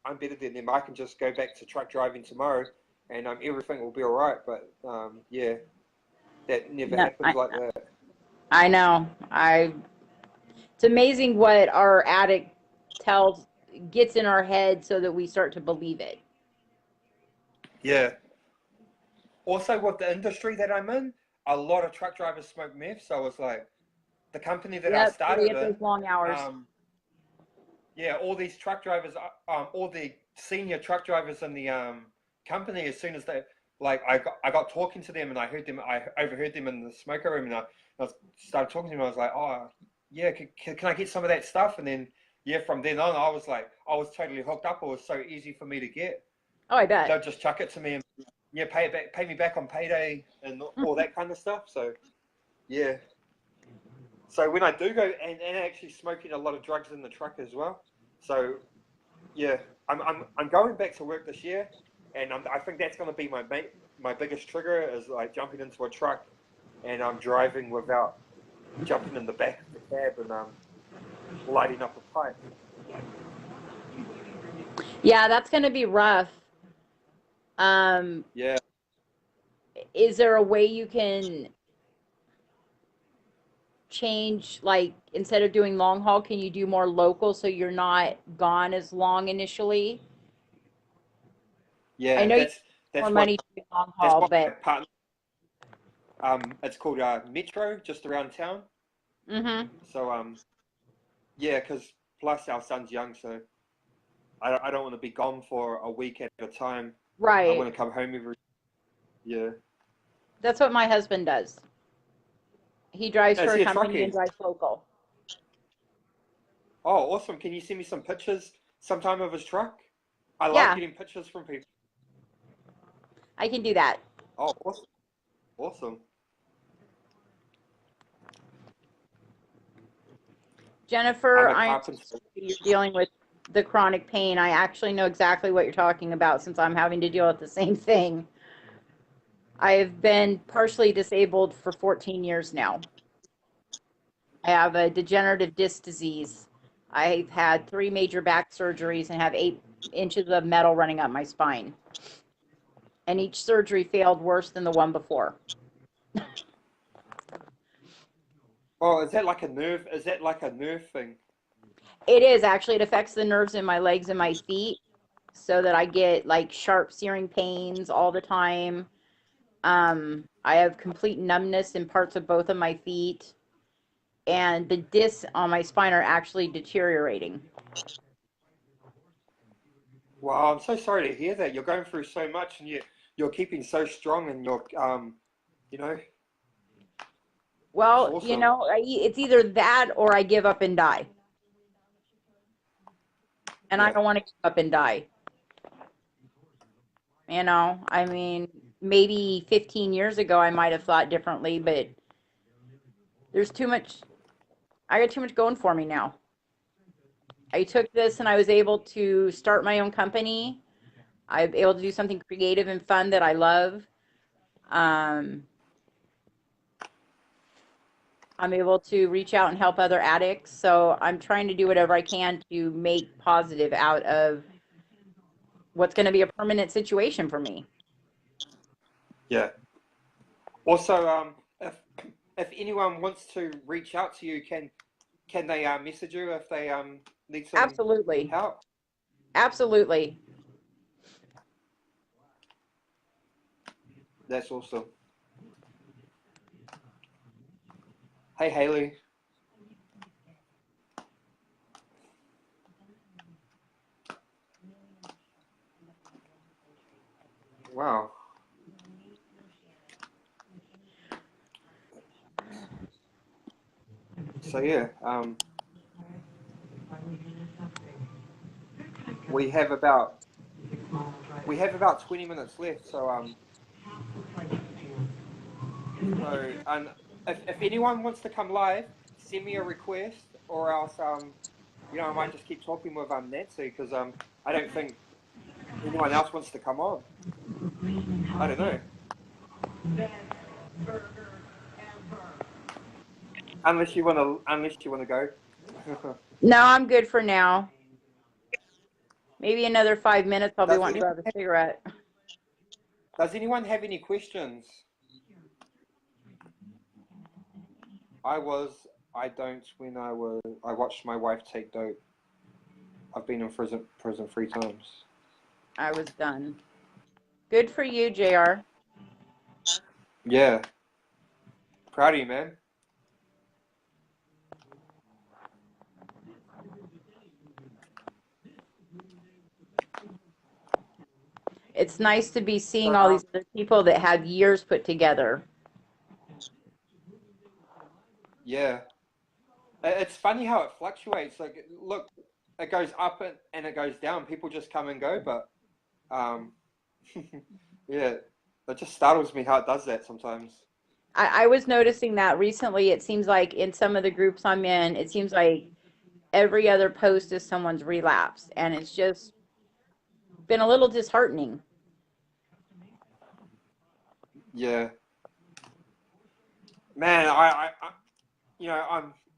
Speaker 3: I'm better than them. I can just go back to truck driving tomorrow, and everything will be all right. But yeah, that never
Speaker 2: No,
Speaker 3: happens like that.
Speaker 2: I know. It's amazing what our addict tells gets in our head so that we start to believe it.
Speaker 3: Yeah. Also, with the industry that I'm in, a lot of truck drivers smoke meth. So it's like the company that I
Speaker 2: Yep, so they
Speaker 3: started
Speaker 2: get those
Speaker 3: in.
Speaker 2: long hours.
Speaker 3: Yeah, all these truck drivers, all the senior truck drivers in the company, as soon as they like, I got talking to them, and I overheard them in the smoker room, and I started talking to them. I was like, oh, yeah, can I get some of that stuff? And then, yeah, from then on, I was totally hooked up. It was so easy for me to get.
Speaker 2: Oh, I bet.
Speaker 3: They'll just chuck it to me, and yeah, pay me back on payday, and all that kind of stuff. So yeah, so when I do go and actually smoking a lot of drugs in the truck as well. So yeah, I'm going back to work this year, and I think that's going to be my biggest trigger is like jumping into a truck, and I'm driving without jumping in the back of the cab and lighting up a pipe.
Speaker 2: Yeah, that's going to be rough. Um,
Speaker 3: Yeah,
Speaker 2: is there a way you can change, like, instead of doing long haul, can you do more local so you're not gone as long initially? I
Speaker 3: yeah,
Speaker 2: know you have more
Speaker 3: that's what
Speaker 2: money doing long
Speaker 3: that's
Speaker 2: haul,
Speaker 3: what my
Speaker 2: but
Speaker 3: partner. It's called Metro, just around town.
Speaker 2: mm-hmm.
Speaker 3: So yeah, because plus our son's young, so I don't want to be gone for a week at a time. I
Speaker 2: Right.
Speaker 3: want to come home every. Yeah.
Speaker 2: That's what my husband does. He drives
Speaker 3: Is
Speaker 2: for a
Speaker 3: he a
Speaker 2: company and
Speaker 3: truckie?
Speaker 2: drives local.
Speaker 3: Oh, awesome. Can you send me some pictures sometime of his truck? I love
Speaker 2: Yeah,
Speaker 3: getting pictures from people.
Speaker 2: I can do that.
Speaker 3: Oh, awesome. Awesome. I'm
Speaker 2: Jennifer,
Speaker 3: a
Speaker 2: I'm
Speaker 3: carpenter.
Speaker 2: sorry you're dealing with the chronic pain. I actually know exactly what you're talking about since I'm having to deal with the same thing. I've been partially disabled for 14 years now. I have a degenerative disc disease. I've had 3 major back surgeries and have 8 inches of metal running up my spine. And each surgery failed worse than the one before.
Speaker 3: Oh, is that like a nerve? Is that like a nerve thing?
Speaker 2: It is actually, it affects the nerves in my legs and my feet so that I get like sharp searing pains all the time. I have complete numbness in parts of both of my feet, and the discs on my spine are actually deteriorating.
Speaker 3: Wow, I'm so sorry to hear that. You're going through so much, and you're keeping so strong, and you're you know, it's
Speaker 2: Well,
Speaker 3: awesome.
Speaker 2: it's either that or I give up and die. And I
Speaker 3: Yeah,
Speaker 2: don't want to give up and die. I mean, maybe 15 years ago I might have thought differently, but there's too much, I got too much going for me now. I took this and I was able to start my own company. I'm able to do something creative and fun that I love. Um, I'm able to reach out and help other addicts. So I'm trying to do whatever I can to make positive out of what's going to be a permanent situation for me.
Speaker 3: yeah. Also, if anyone wants to reach out to you, can they message you if they need some
Speaker 2: Absolutely.
Speaker 3: help?
Speaker 2: Absolutely.
Speaker 3: That's awesome. Hey, Haley. Wow. So yeah, we have about we have about 20 minutes left. So if anyone wants to come live, send me a request, or else I might just keep talking with Nancy because I don't think anyone else wants to come on. I don't know. Unless you wanna go.
Speaker 2: No, I'm good for now. Maybe another 5 minutes. I'll be
Speaker 3: Does
Speaker 2: wanting to
Speaker 3: anyone
Speaker 2: grab a cigarette.
Speaker 3: does anyone have any questions? I was I don't when I watched my wife take dope. I've been in prison 3 times.
Speaker 2: I was done. Good for you, JR.
Speaker 3: Yeah, proud of you, man.
Speaker 2: It's nice to be
Speaker 3: So
Speaker 2: seeing all these other people that have years put together.
Speaker 3: yeah, it's funny how it fluctuates. Like, look, it goes up and it goes down. People just come and go, but um, yeah, it just startles me how it does that sometimes.
Speaker 2: I was noticing that recently. It seems like in some of the groups I'm in, it seems like every other post is someone's relapse. And it's just been a little disheartening.
Speaker 3: Yeah, man,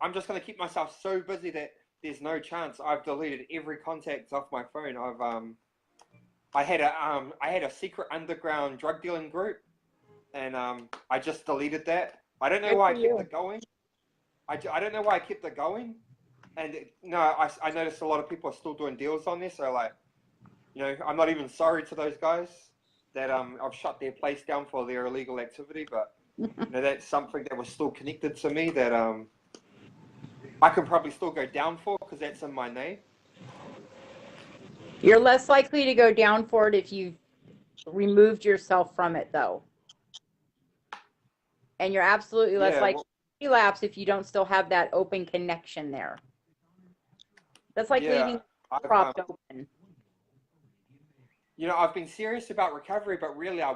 Speaker 3: I'm just gonna keep myself so busy that there's no chance. I've deleted every contact off my phone. I had a secret underground drug dealing group, and I just deleted that. I don't know
Speaker 2: Good
Speaker 3: why
Speaker 2: for
Speaker 3: I kept
Speaker 2: you.
Speaker 3: it going. I don't know why I kept it going. And no, I noticed a lot of people are still doing deals on this. So like, I'm not even sorry to those guys that I've shut their place down for their illegal activity, but that's something that was still connected to me that I can probably still go down for because that's in my name.
Speaker 2: You're less likely to go down for it if you've removed yourself from it, though. And you're absolutely less
Speaker 3: Yeah,
Speaker 2: likely
Speaker 3: well,
Speaker 2: to relapse if you don't still have that open connection there. That's like
Speaker 3: yeah,
Speaker 2: leaving
Speaker 3: I've
Speaker 2: propped open.
Speaker 3: I've been serious about recovery, but really I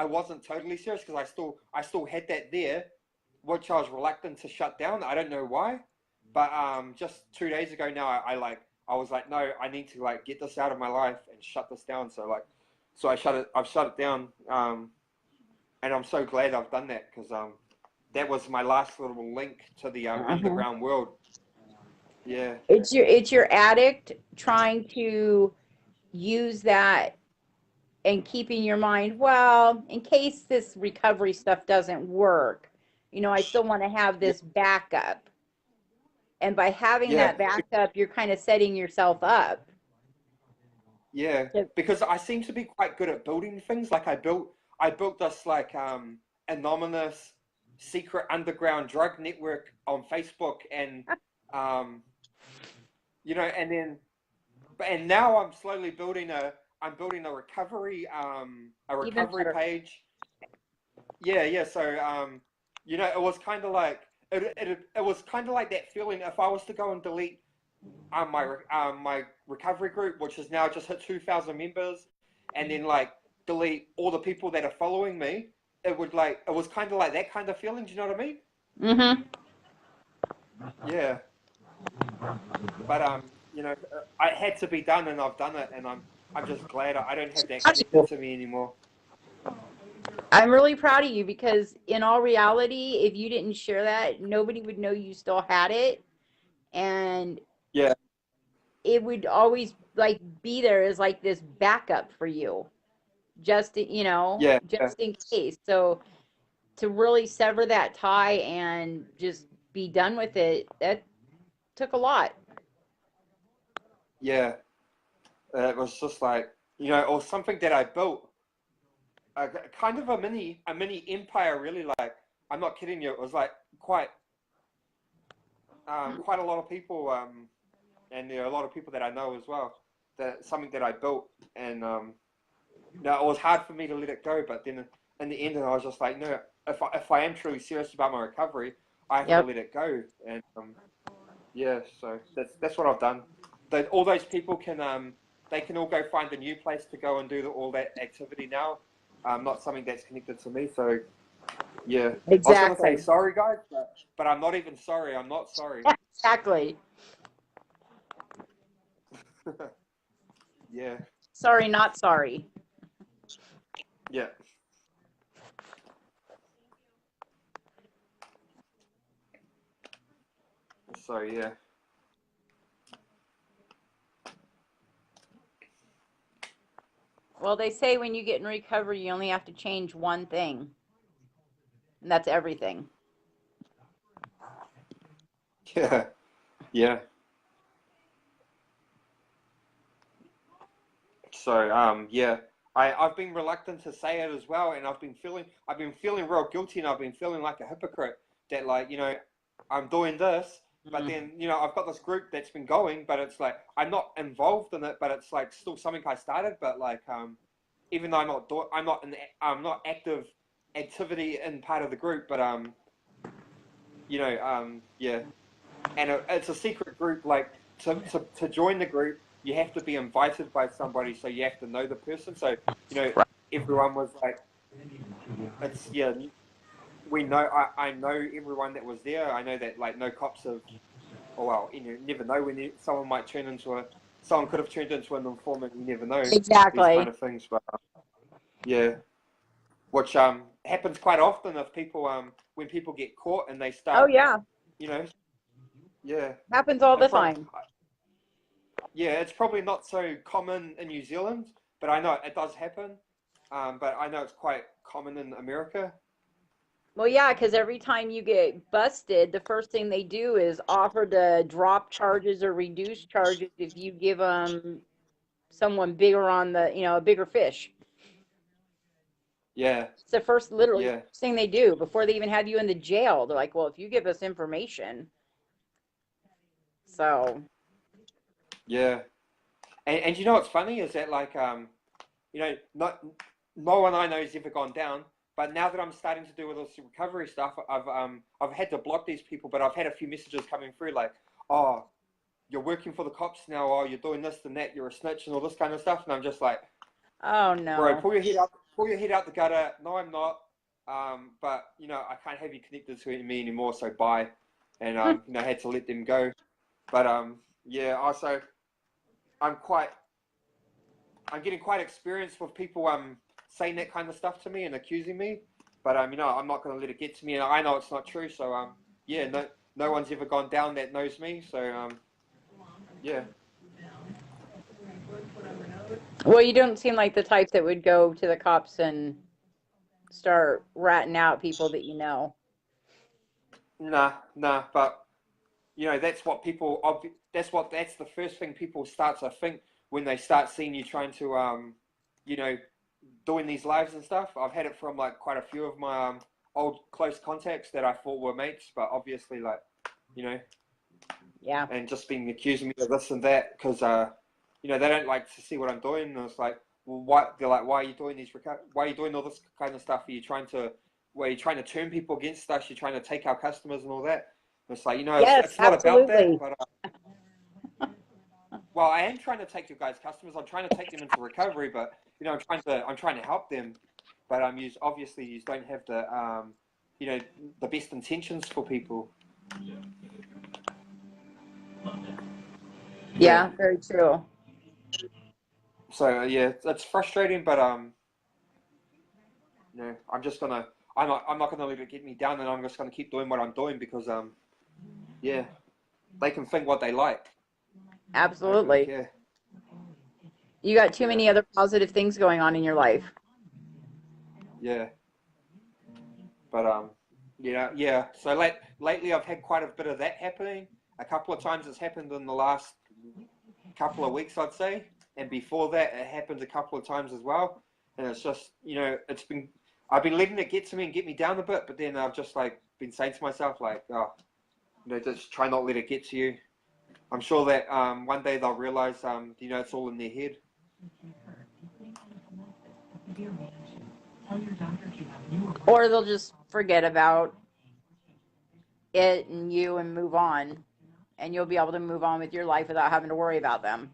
Speaker 3: wasn't totally serious because I still had that there, which I was reluctant to shut down. I don't know why, but just 2 days ago now, I was like, no, I need to like get this out of my life and shut this down. So I've shut it down, and I'm so glad I've done that because that was my last little link to the
Speaker 2: Uh-huh.
Speaker 3: underground world. Yeah,
Speaker 2: It's your addict trying to use that and keeping your mind, well, in case this recovery stuff doesn't work, I still want to have
Speaker 3: yeah,
Speaker 2: this backup. And by having
Speaker 3: yeah,
Speaker 2: that backup, you're kind of setting yourself up.
Speaker 3: yeah.
Speaker 2: to-
Speaker 3: Because I seem to be quite good at building things. Like I built this like anonymous secret underground drug network on Facebook, and um, and then and now I'm building a
Speaker 2: Even
Speaker 3: recovery
Speaker 2: better.
Speaker 3: page. Yeah, yeah. So it was kind of like it was kind of like that feeling if I was to go and delete my recovery group, which has now just hit 2,000 members, and then like delete all the people that are following me. It was kind of like that kind of feeling. Do you know what I mean?
Speaker 2: Mm-hmm.
Speaker 3: Yeah. But I had to be done, and I've done it, and I'm just glad I don't have that connected to me anymore.
Speaker 2: I'm really proud of you because in all reality, if you didn't share that, nobody would know you still had it. And
Speaker 3: Yeah,
Speaker 2: it would always like be there as like this backup for you, just,
Speaker 3: yeah, yeah,
Speaker 2: just in case. So to really sever that tie and just be done with it, that took a lot.
Speaker 3: yeah. It was just like or something that I built, kind of a mini empire. Really, like I'm not kidding you. It was like quite a lot of people, and a lot of people that I know as well. That something that I built, and it was hard for me to let it go. But then in the end, I was just like, no, if I am truly serious about my recovery, I have to
Speaker 2: Yep.
Speaker 3: let it go. And yeah, so that's what I've done. That all those people can they can all go find a new place to go and do all that activity now. Not something that's connected to me. So yeah, I was gonna say
Speaker 2: Exactly.
Speaker 3: sorry, guys, but I'm not even sorry. I'm not sorry.
Speaker 2: Exactly.
Speaker 3: Yeah,
Speaker 2: Sorry, not sorry.
Speaker 3: yeah. So yeah,
Speaker 2: Well, they say when you get in recovery, you only have to change one thing, and that's everything.
Speaker 3: yeah, yeah. So yeah, I've been reluctant to say it as well, and I've been feeling real guilty, and I've been feeling like a hypocrite that like I'm doing this, but
Speaker 2: Mm.
Speaker 3: then I've got this group that's been going, but it's like I'm not involved in it, but it's like still something I started, but like even though I'm not active activity in part of the group, but yeah, and it's a secret group. Like to join the group, you have to be invited by somebody, so you have to know the person. So you know, everyone was like, it's yeah. We know I know everyone that was there. I know that like no cops have. Oh well, never know when someone might turn into someone could have turned into an informant. You never know these kind
Speaker 2: Exactly.
Speaker 3: of things, but yeah, which happens quite often if people when people get caught and they
Speaker 2: Oh,
Speaker 3: start,
Speaker 2: yeah.
Speaker 3: you know, yeah.
Speaker 2: Happens all
Speaker 3: I
Speaker 2: the
Speaker 3: probably
Speaker 2: time.
Speaker 3: Yeah, it's probably not so common in New Zealand, but I know it does happen. But I know it's quite common in America.
Speaker 2: Well, yeah, because every time you get busted, the first thing they do is offer to drop charges or reduce charges if you give them someone bigger on a bigger fish.
Speaker 3: Yeah,
Speaker 2: It's the literally the
Speaker 3: yeah,
Speaker 2: first thing they do before they even have you in the jail. They're like, well, if you give us information. So,
Speaker 3: yeah. And what's funny is that like not no one I know has ever gone down. But now that I'm starting to do all this recovery stuff, I've had to block these people, but I've had a few messages coming through like, oh, you're working for the cops now, oh, you're doing this and that, you're a snitch and all this kind of stuff, and I'm just like,
Speaker 2: oh
Speaker 3: bro,
Speaker 2: no.
Speaker 3: pull your head out the gutter. No, I'm not. But I can't have you connected to me anymore. So bye. And I had to let them go. But yeah. Also, I'm quite, I'm getting quite experienced with people saying that kind of stuff to me and accusing me. But I'm not going to let it get to me, and I know it's not true. So yeah, no one's ever gone down that knows me. So yeah,
Speaker 2: Well, you don't seem like the type that would go to the cops and start ratting out people that you know.
Speaker 3: Nah. But that's what that's the first thing people start to think when they start seeing you trying to you know, doing these lives and stuff. I've had it from like quite a few of my old close contacts that I thought were mates, but obviously like, you know,
Speaker 2: Yeah.
Speaker 3: and just being accusing me of this and that because they don't like to see what I'm doing. And it's like, well, why are you doing why are you doing all this kind of stuff? Are you trying to turn people against us? You're trying to take our customers and all that. And it's like,
Speaker 2: Yes,
Speaker 3: it's not about that.
Speaker 2: absolutely.
Speaker 3: But well, I am trying to take your guys' customers. I'm trying to take them into recovery, but I'm trying to help them. But obviously you don't have the best intentions for people. Yeah.
Speaker 2: Yeah, very true.
Speaker 3: So yeah, it's frustrating, but I'm not gonna let it get me down, and I'm just gonna keep doing what I'm doing because yeah, they can think what they like. I don't really
Speaker 2: Absolutely.
Speaker 3: care.
Speaker 2: You got too
Speaker 3: Yeah,
Speaker 2: many other positive things going on in your life.
Speaker 3: yeah, but yeah. So lately I've had quite a bit of that happening. A couple of times it's happened in the last couple of weeks, I'd say, and before that it happened a couple of times as well. And it's just I've been letting it get to me and get me down a bit, but then I've just like been saying to myself like, oh, just try not let it get to you. I'm sure that one day they'll realize it's all in their head.
Speaker 2: Or they'll just forget about it and you and move on. And you'll be able to move on with your life without having to worry about them.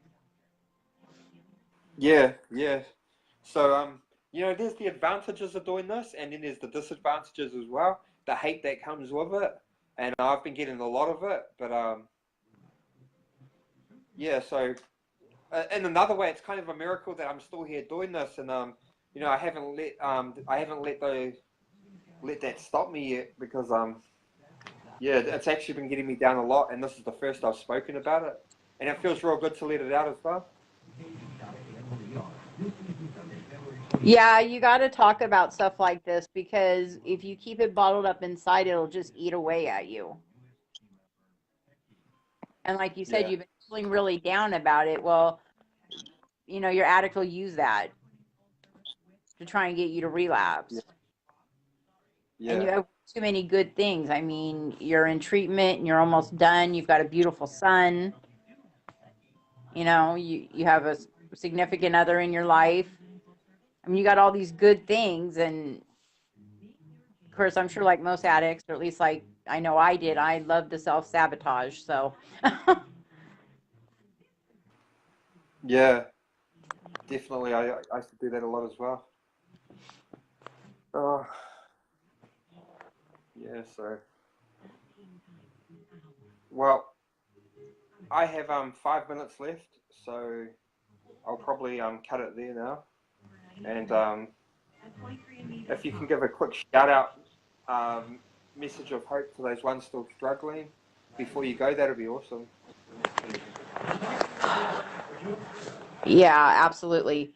Speaker 3: Yeah, yeah. So there's the advantages of doing this, and then there's the disadvantages as well. The hate that comes with it, and I've been getting a lot of it. But yeah. So in another way, it's kind of a miracle that I'm still here doing this, and I haven't let that stop me yet because yeah, it's actually been getting me down a lot, and this is the first I've spoken about it, and it feels real good to let it out as well.
Speaker 2: Yeah, you got to talk about stuff like this because if you keep it bottled up inside, it'll just eat away at you. And like you said,
Speaker 3: Yeah,
Speaker 2: you've been feeling really down about it. Well, your addict will use that to try and get you to
Speaker 3: yeah,
Speaker 2: relapse. And
Speaker 3: yeah,
Speaker 2: you have too many good things. I mean, you're in treatment and you're almost done. You've got a beautiful son. You have a significant other in your life. I mean, you got all these good things. And of course, I'm sure like most addicts, or at least like I know I did, I love the self-sabotage. So,
Speaker 3: yeah. Definitely, I used to do that a lot as well. Oh, yeah. So, well, I have 5 minutes left, so I'll probably cut it there now. And if you can give a quick shout out, message of hope to those ones still struggling before you go, that'd be awesome.
Speaker 2: yeah, absolutely.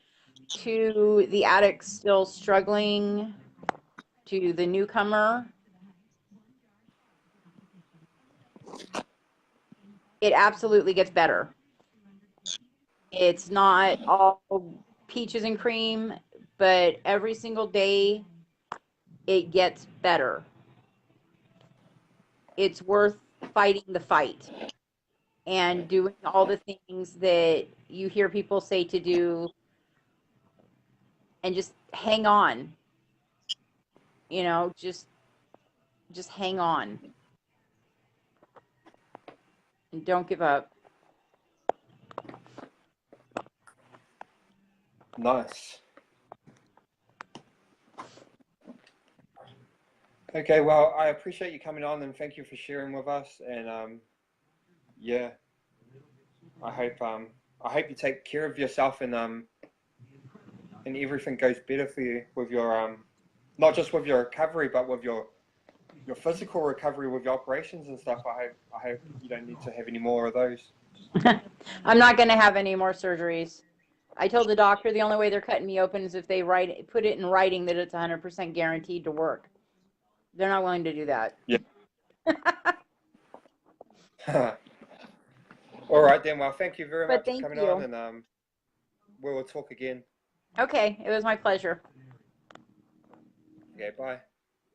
Speaker 2: To the addicts still struggling, to the newcomer, it absolutely gets better. It's not all peaches and cream, but every single day it gets better. It's worth fighting the fight and doing all the things that you hear people say to do and just hang on. Just hang on and don't give up.
Speaker 3: Nice. Okay, well, I appreciate you coming on and thank you for sharing with us. And yeah, I hope I hope you take care of yourself and everything goes better for you with your not just with your recovery, but with your physical recovery with your operations and stuff. I hope you don't need to have any more of those.
Speaker 2: I'm not going to have any more surgeries. I told the doctor the only way they're cutting me open is if they put it in writing that it's 100% guaranteed to work. They're not willing to do that.
Speaker 3: Yeah, All right then. Well, thank you very
Speaker 2: But
Speaker 3: much for
Speaker 2: thank
Speaker 3: coming on,
Speaker 2: you.
Speaker 3: and we will talk again.
Speaker 2: Okay, it was my pleasure.
Speaker 3: Okay, bye.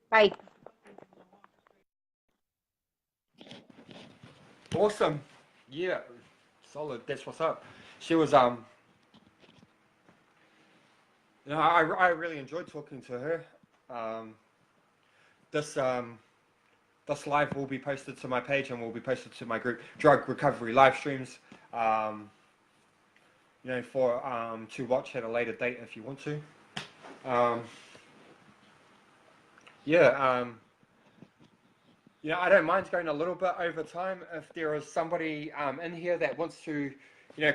Speaker 2: Bye.
Speaker 3: Awesome. Yeah, solid. That's what's up. She was I really enjoyed talking to her. Um, this this live will be posted to my page and will be posted to my group drug recovery live streams. Um, for to watch at a later date if you want to. Um, yeah. I don't mind going a little bit over time if there is somebody in here that wants to,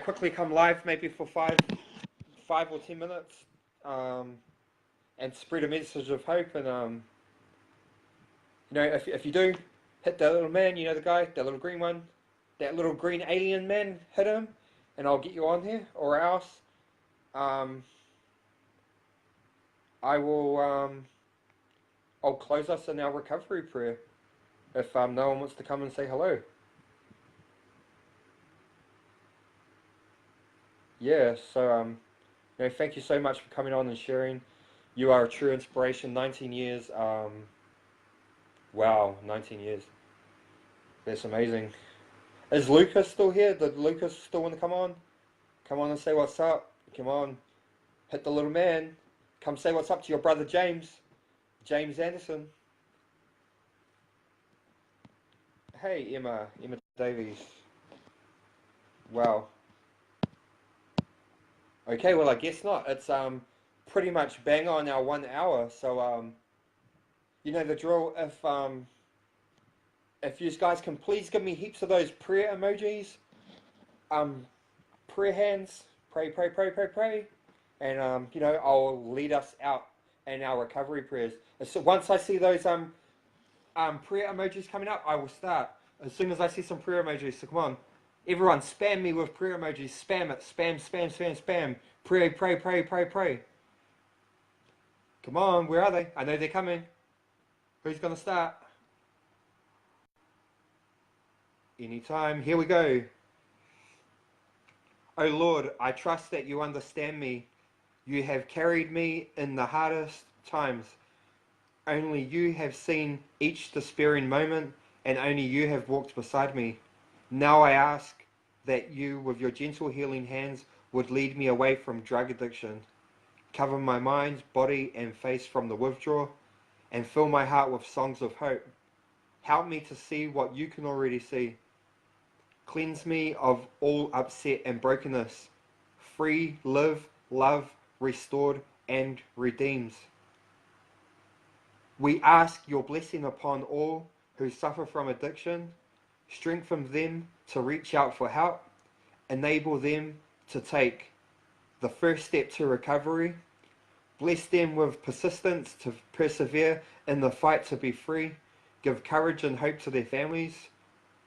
Speaker 3: quickly come live, maybe for 5 or 10 minutes, and spread a message of hope. And if you do, hit that little man, the guy, that little green one, that little green alien man, hit him, and I'll get you on here. Or else, um, I will, I'll close us in our recovery prayer if no one wants to come and say hello. Yeah, so thank you so much for coming on and sharing. You are a true inspiration. 19 years. Wow, 19 years. That's amazing. Is Lucas still here? Did Lucas still want to come on? Come on and say what's up. Come on. Hit the little man. Come say what's up to your brother James. James Anderson. Hey, Emma. Emma Davies. Wow. Okay, well, I guess not. It's pretty much bang on our 1 hour. So you know the drill. If you guys can please give me heaps of those prayer emojis, prayer hands, pray, pray, pray, pray, pray, and I'll lead us out in our recovery prayers. So once I see those prayer emojis coming up, I will start. As soon as I see some prayer emojis, so come on, everyone, spam me with prayer emojis. Spam it, spam, spam, spam, spam. Pray, pray, pray, pray, pray. Come on, where are they? I know they're coming. Who's gonna start? Anytime. Here we go. O Lord, I trust that you understand me. You have carried me in the hardest times. Only you have seen each despairing moment, and only you have walked beside me. Now I ask that you, with your gentle healing hands, would lead me away from drug addiction. Cover my mind, body, and face from the withdrawal, and fill my heart with songs of hope. Help me to see what you can already see. Cleanse me of all upset and brokenness. Free, live, love, restored, and redeems. We ask your blessing upon all who suffer from addiction. Strengthen them to reach out for help. Enable them to take the first step to recovery. Bless them with persistence to persevere in the fight to be free. Give courage and hope to their families,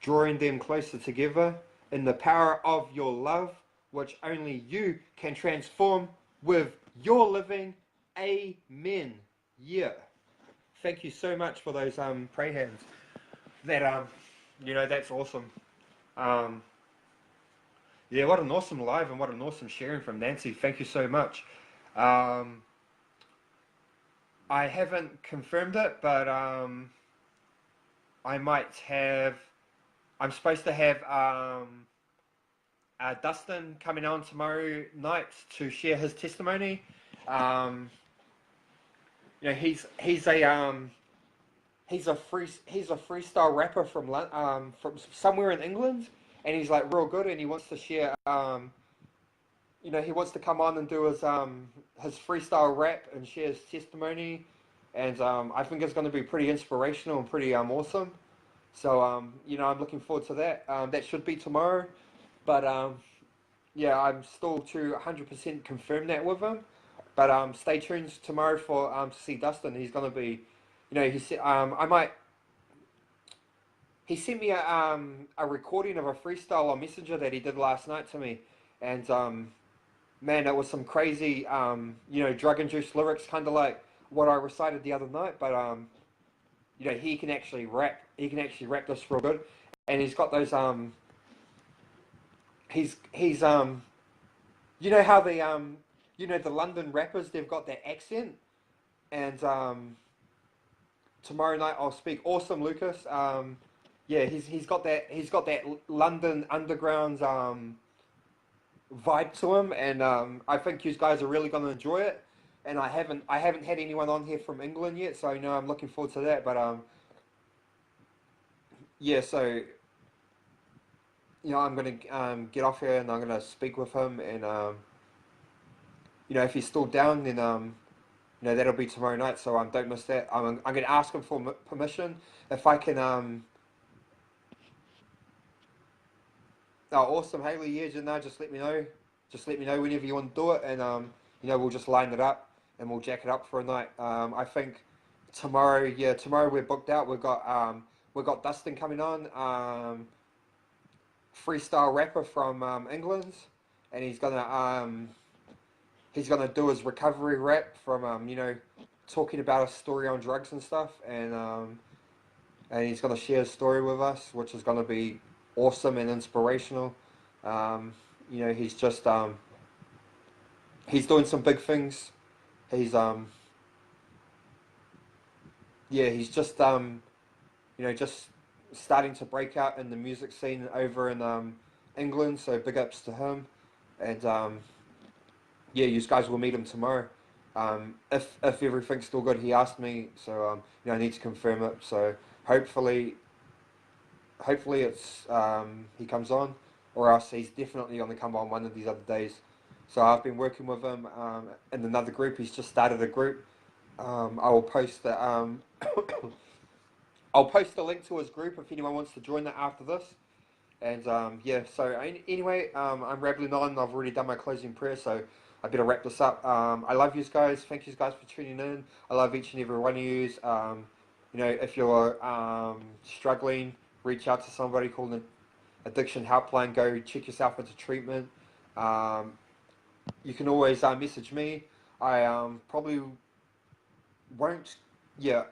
Speaker 3: drawing them closer together in the power of your love, which only you can transform with your living. Amen. Yeah. Thank you so much for those pray hands. That's awesome. Yeah, what an awesome live and what an awesome sharing from Nancy. Thank you so much. I haven't confirmed it, but I might have. I'm supposed to have Dustin coming on tomorrow night to share his testimony. He's a freestyle rapper from somewhere in England, and he's like real good, and he wants to share. He wants to come on and do his freestyle rap and share his testimony, and I think it's going to be pretty inspirational and pretty awesome. So I'm looking forward to that. That should be tomorrow, but yeah, I'm still to 100% confirm that with him. But stay tuned tomorrow for to see Dustin. He's going to be, he said I might. He sent me a recording of a freestyle on Messenger that he did last night to me, and man, it was some crazy drug-induced lyrics, kind of like what I recited the other night. But you know, he can actually rap. He can actually rap this real good, and he's got those he's you know how the you know the London rappers, they've got that accent, and tomorrow night I'll speak. Awesome, Lucas. Yeah, he's got that London underground vibe to him, and I think you guys are really going to enjoy it. And I haven't had anyone on here from England yet, so you know I'm looking forward to that. But yeah, so you know I'm gonna get off here and I'm gonna speak with him, and you know if he's still down, then you know that'll be tomorrow night. So don't miss that. I'm gonna ask him for permission if I can. Oh, awesome, Haley. Yeah, just let me know. Just let me know whenever you want to do it, and you know, we'll just line it up and we'll jack it up for a night. I think tomorrow, yeah, tomorrow we're booked out. We've got Dustin coming on, freestyle rapper from England, and he's gonna do his recovery rap from you know, talking about his story on drugs and stuff, and he's gonna share his story with us, which is gonna be awesome and inspirational. Um, you know, he's doing some big things. He's yeah, he's just you know, just starting to break out in the music scene over in England. So big ups to him, and yeah, you guys will meet him tomorrow. If everything's still good, he asked me, so you know, I need to confirm it. So hopefully it's he comes on, or else he's definitely going to come on one of these other days. So I've been working with him in another group. He's just started a group. I will post the I'll post a link to his group if anyone wants to join that after this. And yeah, so anyway, I'm rambling on. I've already done my closing prayer, so I better wrap this up. I love you guys. Thank you guys for tuning in. I love each and every one of you. You know, if you're struggling, reach out to somebody called an addiction helpline. Go check yourself into treatment. Um, you can always message me. I probably won't. Yeah,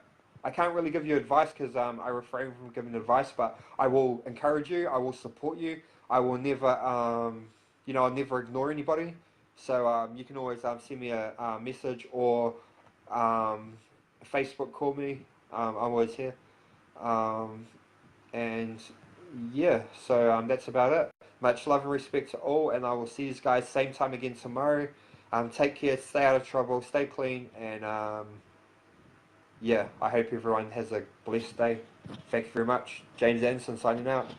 Speaker 3: I can't really give you advice because I refrain from giving advice, but I will encourage you. I will support you. I will never, you know, I'll never ignore anybody. So you can always send me a message or um, Facebook call me. I'm always here. Um, and yeah, so that's about it. Much love and respect to all, and I will see you guys same time again tomorrow. Take care, stay out of trouble, stay clean, and yeah, I hope everyone has a blessed day. Thank you very much. James Anderson signing out.